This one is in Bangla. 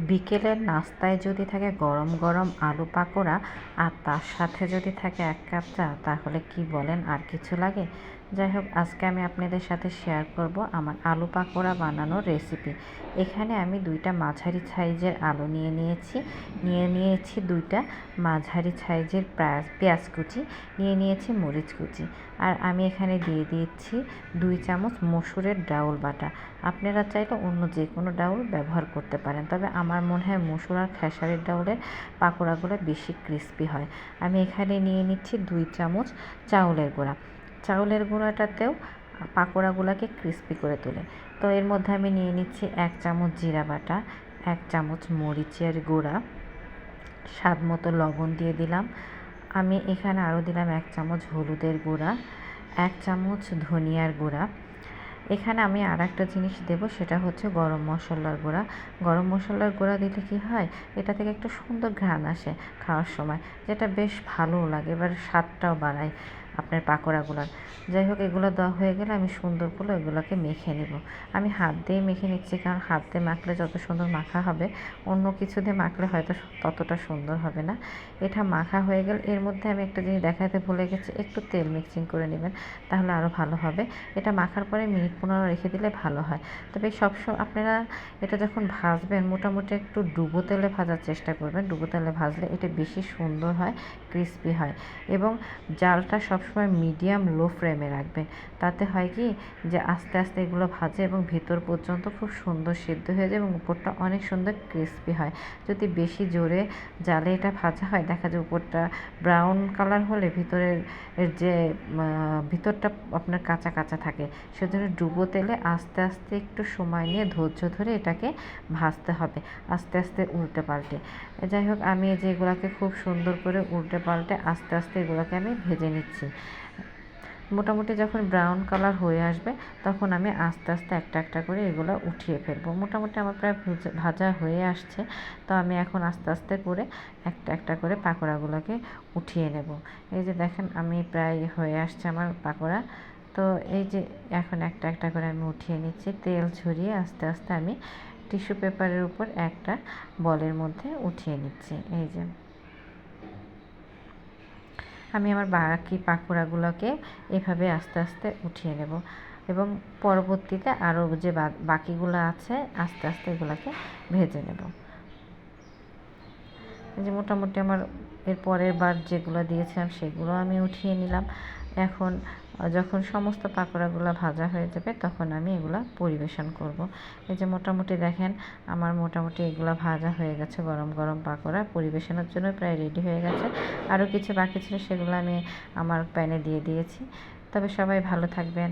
বিকেলের নাস্তায় যদি থাকে গরম গরম আলু পাকোড়া আর তার সাথে যদি থাকে 1 কাপ চা, তাহলে কি বলেন আর কিছু লাগে? যাই হোক, আজকে আমি আপনাদের সাথে শেয়ার করব আমার আলু পাকোড়া বানানোর রেসিপি। এখানে আমি 2টা মাঝারি সাইজের আলু নিয়েছি 2টা মাঝারি সাইজের পেঁয়াজ কুচি, নিয়েছি মরিচ কুচি, আর আমি এখানে দিয়ে দিচ্ছি 2 চামচ মসুরের ডাউল বাটা। আপনারা চাইলে অন্য যে কোনো ডাউল ব্যবহার করতে পারেন, তবে আমার মনে হয় মসুর আর খেসারির ডাউলের পাকোড়াগুলো বেশি ক্রিস্পি হয়। আমি এখানে নিয়ে নিচ্ছি 2 চামচ চাউলের গুঁড়া। চাউলের গুঁড়াটাতেও পাকোড়াগুলোকে ক্রিস্পি করে তোলে। তো এর মধ্যে আমি নিয়ে নিচ্ছি 1 চামচ জিরা বাটা, 1 চামচ মরিচের গুঁড়া, স্বাদ মতো লবণ দিয়ে দিলাম। আমি এখানে আরও দিলাম 1 চামচ হলুদের গুঁড়া, 1 চামচ ধনিয়ার গুঁড়া। এখানে আমি আর একটা জিনিস দেব, সেটা হচ্ছে গরম মশলার গুঁড়া। গরম মশলার গুঁড়া দিলে কি হয়, এটা থেকে একটু সুন্দর ঘ্রাণ আসে খাওয়ার সময়, যেটা বেশ ভালোও লাগে, এবার স্বাদটাও বাড়ায় আপনার পাকোড়াগুলোর। যাই হোক, এগুলো দেওয়া হয়ে গেলে আমি সুন্দর করে এগুলোকে মেখে নেব। আমি হাত দিয়ে মেখে নিচ্ছি, কারণ হাত দিয়ে মাখলে যত সুন্দর মাখা হবে, অন্য কিছু দিয়ে মাখলে হয়তো ততটা সুন্দর হবে না। এটা মাখা হয়ে গেলে এর মধ্যে আমি একটা জিনিস দেখাতে ভুলে গেছি, একটু তেল মিক্সিং করে নেবেন, তাহলে আরও ভালো হবে। এটা মাখার পরে মিনিট 15 রেখে দিলে ভালো হয়। তবে সবসময় আপনারা এটা যখন ভাজবেন, মোটামুটি একটু ডুবো তেলে ভাজার চেষ্টা করবেন। ডুবো তেলে ভাজলে এটা বেশি সুন্দর হয়, ক্রিস্পি হয়। এবং জালটা সবসময় মিডিয়াম লো ফ্লেমে রাখবেন। তাতে হয় কি, যে আস্তে আস্তে এগুলো ভাজে এবং ভিতর পর্যন্ত খুব সুন্দর সিদ্ধ হয়ে যায় এবং উপরটা অনেক সুন্দর ক্রিস্পি হয়। যদি বেশি জোরে জালে এটা ভাজা হয়, দেখা যায় উপরটা ব্রাউন কালার হলে ভিতরের যে ভিতরটা আপনার কাঁচা কাঁচা থাকে। সেজন্য ডুবো তেলে আস্তে আস্তে একটু সময় নিয়ে ধৈর্য ধরে এটাকে ভাজতে হবে, আস্তে আস্তে উল্টে পাল্টে। যাই হোক, আমি যেগুলোকে খুব সুন্দর করে উল্টে পাল্টে আস্তে আস্তে এগুলোকে আমি ভেজে নিচ্ছি। মোটামুটি যখন ব্রাউন কালার হয়ে আসবে, তখন আমি আস্তে আস্তে একটা একটা করে এগুলো উঠিয়ে ফেলবো। মোটামুটি আমার প্রায় ভাজা হয়ে আসছে, তো আমি এখন আস্তে আস্তে করে একটা একটা করে পাকোড়াগুলোকে উঠিয়ে নেব। এই যে দেখেন, আমি প্রায় হয়ে আসছে আমার পাকোড়া। তো এই যে এখন একটা একটা করে আমি উঠিয়ে নিচ্ছি, তেল ঝরিয়ে আস্তে আস্তে আমি টিস্যু পেপারের উপর একটা বলের মধ্যে উঠিয়ে নিচ্ছি। এই যে আমি আমার বাকি পাকোড়াগুলোকে এভাবে আস্তে আস্তে উঠিয়ে নেব এবং পরবর্তীতে আরও যে বাকিগুলো আছে আস্তে আস্তে এগুলোকে ভেজে নেব। এই যে মোটামুটি আমার এর পরের বার যেগুলো দিয়েছিলাম সেগুলো আমি উঠিয়ে নিলাম। এখন যখন সমস্ত পাকোড়াগুলো ভাজা হয়ে যাবে, তখন আমি এগুলো পরিবেশন করব। এই যে মোটামুটি দেখেন, আমার মোটামুটি এগুলো ভাজা হয়ে গেছে। গরম গরম পাকোড়া পরিবেশনের জন্য প্রায় রেডি হয়ে গেছে। আরও কিছু বাকি ছিল, সেগুলো আমি আমার প্যানে দিয়ে দিয়েছি। তবে সবাই ভালো থাকবেন।